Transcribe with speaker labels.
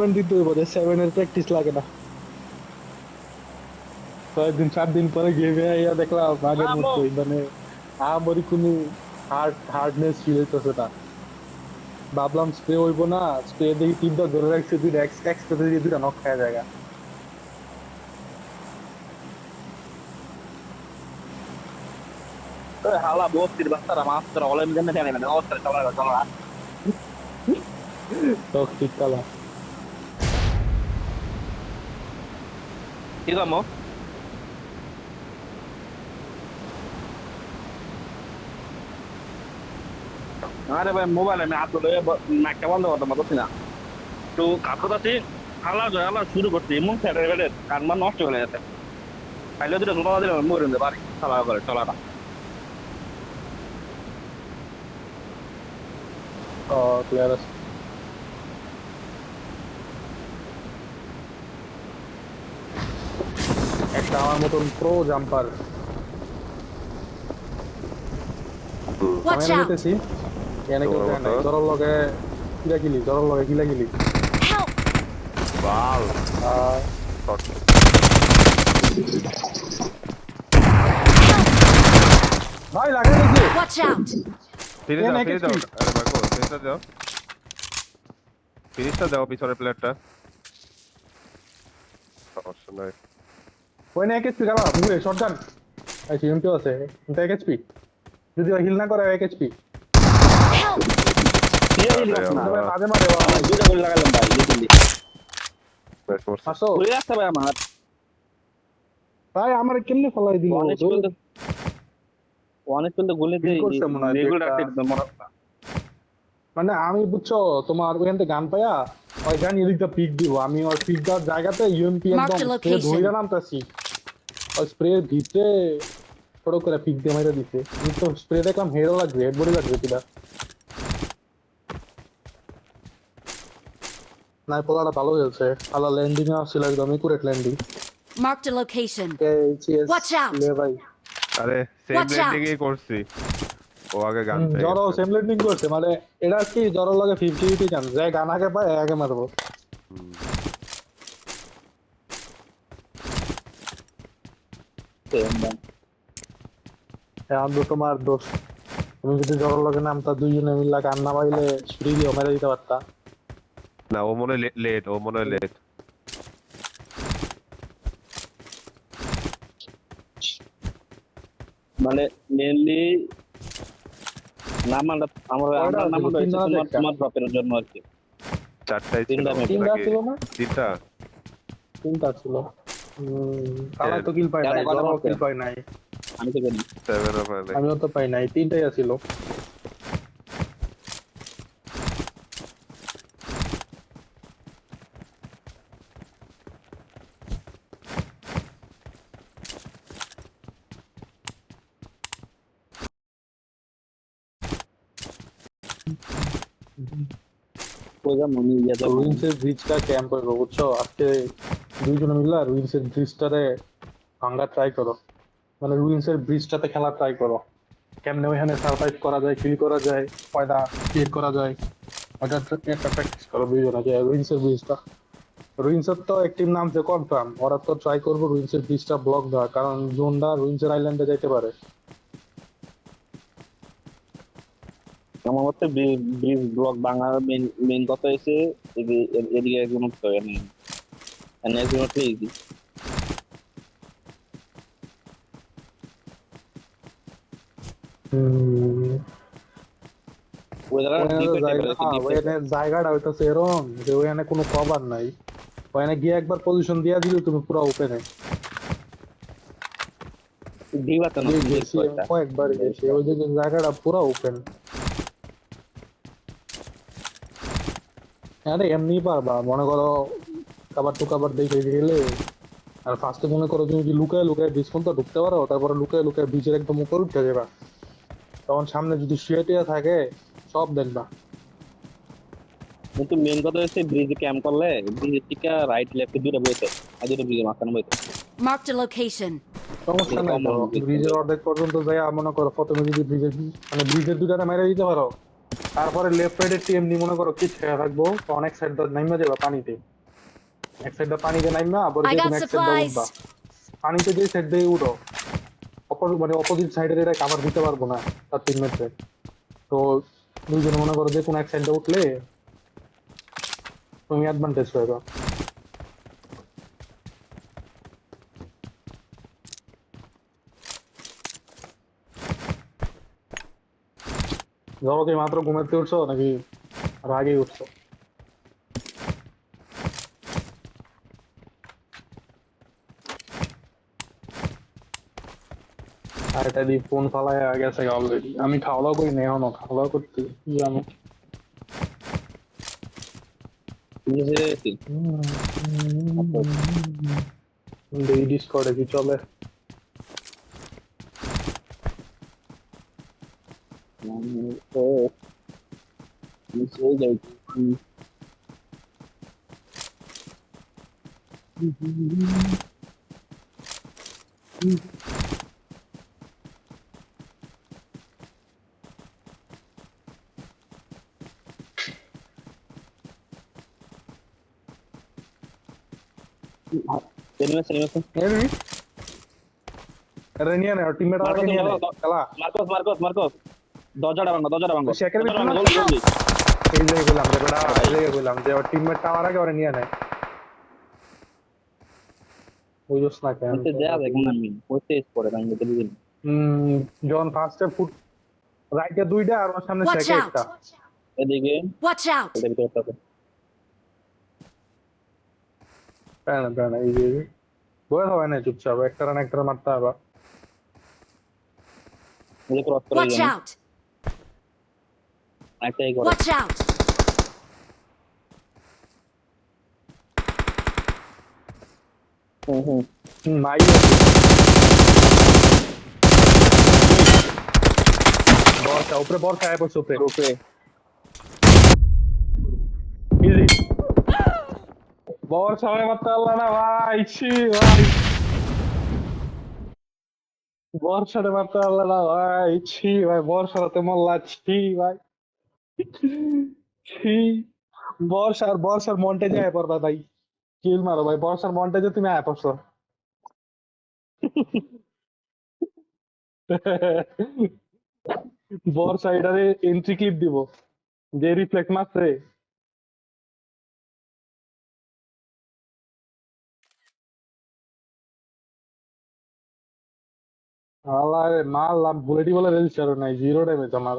Speaker 1: দিতে হইব, 7 এর প্র্যাকটিস লাগে না। 6 দিন 7 দিন পরে গেমে আইয়া দেখলাম আগের মতোই, মানে আমারই কোনো হার্ডনেস ফিল হইতেছে না। ভাবলাম স্প্রে হইব না, স্প্রে দেখি 3টা ধরে রাখছে, 2টা এক্সপ্রেস দিয়ে 2টা নক খায় জায়গা।
Speaker 2: হালা বস্তির বাচ্চারা মাস্টার অনলাইন গেমে জানে না অস্ত্র চালা চালা
Speaker 1: টক্সিক কালা।
Speaker 2: কি কামো আরে ভাই মোবাইল আমি হাত ধরে নাকটা বন্ধ করতে পারছি না তো কাকত আছি হালা হালা শুরু করছি এমন ফেটে ফেটে কানমান নষ্ট হয়ে গেছে খাইলে দুটো জোতা দিলে মরে যেতে পারি চালা করে চলাটা
Speaker 1: ও প্লেয়ার আছে একটা আমার মতন প্রো জাম্পার। আমি
Speaker 3: Watch
Speaker 1: এনে
Speaker 3: out!
Speaker 1: যেতেছি, এনে কেউ যায় নাই। জরর লগে কিলা গিলি, জরর লগে কিলা গিলি।
Speaker 3: Help!
Speaker 4: বাল
Speaker 1: আহ,
Speaker 4: শট
Speaker 1: ভাই লাগাই দিয়েছে।
Speaker 3: Watch out!
Speaker 4: ফিরে
Speaker 1: এ
Speaker 4: যাও
Speaker 1: নাকি
Speaker 4: ফিরে যাও
Speaker 1: speed?
Speaker 4: আরে ভাগো ফিনিশটা দাও ফিনিশটা দাও পিছনের প্লেয়ারটা সমস্যা নাই
Speaker 1: ওই না এক এইচপি কালা বুঝলে, শটগান। এই সিএমটিও আছে, কিন্তু এক এইচপি। যদি হিল না করে এক এইচপি।
Speaker 3: Help!
Speaker 2: দিয়ে দিলি
Speaker 4: আরে
Speaker 2: না
Speaker 4: আল্লাহ
Speaker 1: মাঝে মাঝে
Speaker 2: আমার দুইটা করে লাগালাম ভাই লিটিলি
Speaker 4: বেশ করছে
Speaker 1: আসো
Speaker 2: ঘুরে আসছে ভাই আমার
Speaker 1: ভাই, আমার কেমনে ফলাই দিল?
Speaker 2: ওয়ান স্কুল তো ওয়ান স্কুল তো গুলি
Speaker 1: ফিল
Speaker 2: দিয়ে
Speaker 1: করছে মনে হয়
Speaker 2: রেগুলার
Speaker 1: একটা।
Speaker 2: একদম মরা
Speaker 1: মানে আমি বুঝছো, তোমার ওখান থেকে গান পাইয়া ওই গান এদিকটা পিক দিব, আমি ওই পিক দেওয়ার জায়গাতে ইউএমপি
Speaker 3: Marked
Speaker 1: একদম
Speaker 3: a
Speaker 1: স্প্রে
Speaker 3: location.
Speaker 1: ধইরা নামতাছি। ওই স্প্রের ভিতরে ছোট করে পিক দিয়ে মাইরা দিছে। আমি তো স্প্রে দেখলাম হেডও লাগবে, হেড বডি লাগবে কিনা। না, পোলাটা ভালো হয়েছে। আলা ল্যান্ডিং আসছিল, একদম accurate landing.
Speaker 3: Marked a location.
Speaker 1: CS
Speaker 3: Watch out!
Speaker 1: লে ভাই।
Speaker 4: আরে সেম
Speaker 3: Watch out!
Speaker 4: ল্যান্ডিং এই করছি ও আগে গান পেয়ে
Speaker 1: জড়ো
Speaker 4: গেছে
Speaker 1: সেম ল্যান্ডিং করছে, মানে এটা কি জড়ো লাগে 50-50 চান্স, যে গান আগে পায় আগে মারবো।
Speaker 4: হুম।
Speaker 1: এখন তো তোমার দোষ, তুমি যদি জড়ো লাগে নামতা, দুইজনে মিল্লা গান না পাইলে ছুরি দিয়ে মেরে দিতে পারতা।
Speaker 4: না ও মনে হয় লেট ও মনে হয় লেট
Speaker 2: মানে মেনলি নামাটা আমরা
Speaker 1: কয়টা
Speaker 2: আমরা
Speaker 1: ছিল?
Speaker 2: নামাটা হচ্ছে
Speaker 1: তিনটা না
Speaker 2: তোমার
Speaker 1: চারটা?
Speaker 2: তোমার ড্রপের জন্য আর কি
Speaker 4: চারটাই ছিল
Speaker 2: তিনটা মেবি
Speaker 1: তিনটা
Speaker 4: নাকি
Speaker 1: ছিল না?
Speaker 4: তিনটা
Speaker 1: তিনটা ছিল। কালাই তো কিল পাই নাই,
Speaker 2: কয়টা
Speaker 1: জড়ো
Speaker 2: মারছে
Speaker 1: কিল পাই নাই।
Speaker 2: আমি তো করি
Speaker 4: সেভেন অফ নাই
Speaker 1: আমিও তো পাই নাই, তিনটাই ছিল।
Speaker 2: প্রোগ্রাম মনে ইয়ে যাবে
Speaker 1: রুইন্সের ব্রিজটা ক্যাম্প করবো বুঝছো, আজকে দুইজনে মিল্লা রুইন্সের ব্রিজটারে ভাঙ্গা ট্রাই করো। মানে রুইন্সের ব্রিজটাতে খেলা ট্রাই করো, কেমনে ওইখানে সার্ভাইভ করা যায়, কিল করা যায়, কয়টা ক্লিয়ার করা যায়। ওটা একটা প্র্যাকটিস করো দুইজনে, যে রুইন্সের ব্রিজটা। রুইন্সের তো একটি নামছে কনফার্ম, ওরা তো ট্রাই করবো রুইন্সের ব্রিজটা ব্লক দেওয়া, কারণ জোনটা রুইন্সের আইল্যান্ডে যাইতে পারে।
Speaker 2: আমার মতে ব্রিজ ব্লক বাংলার মেন মেন কথা হচ্ছে এদিকে একজন উঠতে হবে না একজন উঠলে ইজি ওই জায়গাটা ডিপ হইতে পারে ডিপ হইতে
Speaker 1: জায়গাটা হইতেছে এরকম যে ওখানে কোনো কভার নাই। ওখানে গিয়ে একবার পজিশন দিয়া দিলে তুমি পুরো ওপেনে।
Speaker 2: ডিপ আছে না ডিপ
Speaker 1: গেছি আমি
Speaker 2: কয়টা
Speaker 1: কয়েকবার গেছি, ওই দিকে জায়গাটা পুরো ওপেন। আরে এমনি পারবা, মনে করো কাবার টু কাবার দেখে গেলে। আর ফার্স্টে মনে করো তুমি যদি লুকায় লুকায় ব্রিজ পর্যন্ত ঢুকতে পারো, তারপরে লুকায় লুকায় ব্রিজের একদম উপর উঠে যাবা, তখন সামনে যদি শুয়ে থাকে সব দেখবা।
Speaker 2: কিন্তু মেন কথা হচ্ছে ব্রিজে ক্যাম্প করলে ব্রিজের থেকে রাইট লেফট দুটো বইতে আর দুটো ব্রিজের মাঝখানে বইতে
Speaker 3: Marked a location.
Speaker 1: সমস্যা নাই
Speaker 2: এরকম
Speaker 1: তো,
Speaker 2: মনে হয়
Speaker 1: ব্রিজের অর্ধেক পর্যন্ত যাই মনে করো প্রথমে যদি ব্রিজের, মানে ব্রিজের দুটারে মেরে দিতে পারো, তারপরে লেফট রাইটের টিএমনি মনে করো কি ছেড়ে রাখবো, তখন এক সাইড নাইমা যাবা পানিতে, এক সাইড পানিতে নাইমা আবার
Speaker 3: I
Speaker 1: যে
Speaker 3: got
Speaker 1: কোনো এক সাইড উঠবা।
Speaker 3: supplies.
Speaker 1: পানিতে যে সাইড দিয়ে উঠো, মানে অপোজিট সাইডের এটা কাভার দিতে পারবো না তার টিমমেটে। তো দুইজনে মনে করো যে কোনো এক সাইডে উঠলে তুমি অ্যাডভান্টেজ পাইবা। ধরো কি মাত্র ঘুমাতে উঠছো নাকি আর আগেই উঠছো? আর এটা দিয়ে ফোন ফালায় গেছে অলরেডি। আমি খাওয়া দাওয়া করি না এখনো, খাওয়া দাওয়া করতে কি জানো। এই ডিসকর্ডে কি চলে? Enemy? এটা নিয়ে নেয় টিমমেট আমাকে নিয়ে নেয় খেলা।
Speaker 2: মার্কস দরজাটা ভাঙো
Speaker 1: শেখের ভিতরে না?
Speaker 2: জলদি
Speaker 1: এই জায়গায় বললাম যে বেটা, এই জায়গায় বললাম যে ওর টিমমেট টাওয়ার আগে ওরে নিয়ে নেয়। বুঝছ না কেন?
Speaker 2: দেয়া যায় কেমন আমি হইতে পড়ে ভাঙতে দিন
Speaker 1: যখন ফার্স্টে ফুট রাইটে দুইটা আর ওর সামনে
Speaker 3: Watch
Speaker 1: শেখে
Speaker 3: out!
Speaker 1: একটা।
Speaker 2: এদিকে
Speaker 3: Watch out!
Speaker 2: এটা ভিতরে থাকে
Speaker 1: প্যানা এই যে বয়ে হবে না চুপচাপ, একটা রান একটা মারতে হবে।
Speaker 2: এই ক্রস করে
Speaker 3: Watch
Speaker 2: দিন
Speaker 3: out!
Speaker 2: একটাই করে
Speaker 3: Watch out!
Speaker 1: মাই বর্ষা উপরে, বর্ষা আয় পড়ছে উপরে।
Speaker 2: রূপে
Speaker 1: ইজি বর্ষা হয় মারতে পারলা না ভাই, ছি ভাই। বর্ষাটা মারতে পারলা না ভাই, ছি ভাই। বর্ষাতে মল্লা, ছি ভাই, ছি। বর্ষার মন্টেজে আয় পড়বা ভাই, কিল মারো ভাই। বর্ষার মন্টেজে তুমি আয় পড়ছো। বর্ষা এটারে এন্ট্রি ক্লিপ দিব, যে রিফ্লেক্ট মারছে। আল্লাহ মারলাম বুলেটই বলে রেজিস্টার নাই, জিরো ড্যামেজ আমার।